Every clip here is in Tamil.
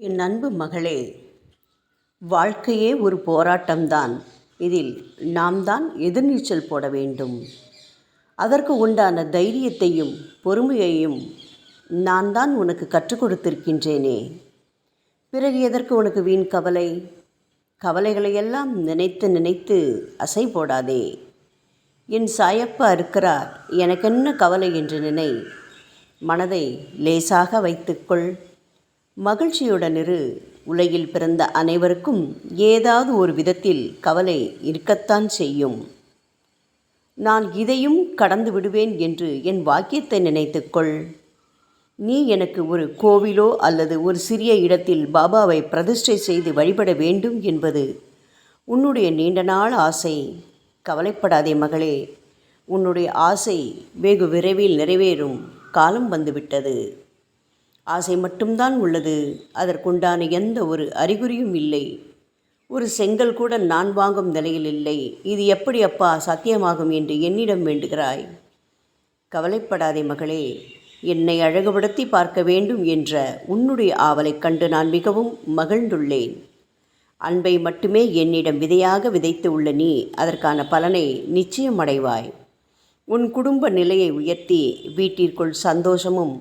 என் அன்பு மகளே, வாழ்க்கையே ஒரு போராட்டம்தான். இதில் நாம் தான் எதிர்நீச்சல் போட வேண்டும். அதற்கு உண்டான தைரியத்தையும் பொறுமையையும் நான் தான் உனக்கு கற்றுக் கொடுத்திருக்கின்றேனே. பிறகு எதற்கு உனக்கு வீண் கவலை? கவலைகளையெல்லாம் நினைத்து நினைத்து அசை போடாதே. என் சாயப்பா இருக்கிறார், எனக்கென்ன கவலை என்று நினை. மனதை லேசாக வைத்துக்கொள். மகிழ்ச்சியுடன் இரு. உலகில் பிறந்த அனைவருக்கும் ஏதாவது ஒரு விதத்தில் கவலை இருக்கத்தான் செய்யும். நான் இதையும் கடந்து விடுவேன் என்று என் வாக்கியத்தை நினைத்துக்கொள். நீ எனக்கு ஒரு கோவிலோ அல்லது ஒரு சிறிய இடத்தில் பாபாவை பிரதிஷ்டை செய்து வழிபட வேண்டும் என்பது உன்னுடைய நீண்ட நாள் ஆசை. கவலைப்படாதே மகளே, உன்னுடைய ஆசை வெகு விரைவில் நிறைவேறும் காலம் வந்துவிட்டது. ஆசை மட்டும்தான் உள்ளது, அதற்குண்டான எந்த ஒரு அறிகுறியும் இல்லை. ஒரு செங்கல் கூட நான் வாங்கும் நிலையில் இல்லை. இது எப்படி அப்பா சாத்தியமாகும் என்று என்னிடம் வேண்டுகிறாய்? கவலைப்படாதே மகளே, என்னை அழகுபடுத்தி பார்க்க வேண்டும் என்ற உன்னுடைய ஆவலைக் கண்டு நான் மிகவும் மகிழ்ந்துள்ளேன். அன்பை மட்டுமே என்னிடம் விதையாக விதைத்து உள்ள நீ அதற்கான பலனை நிச்சயம் அடைவாய். உன் குடும்ப நிலையை உயர்த்தி வீட்டிற்குள் சந்தோஷமும்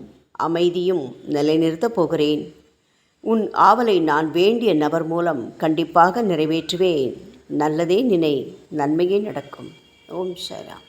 அமைதியும் நிலைநிறுத்தப் போகிறேன். உன் ஆவலை நான் வேண்டிய நபர் மூலம் கண்டிப்பாக நிறைவேற்றுவேன். நல்லதே நினை, நன்மையே நடக்கும். ஓம் சாய்ராம்.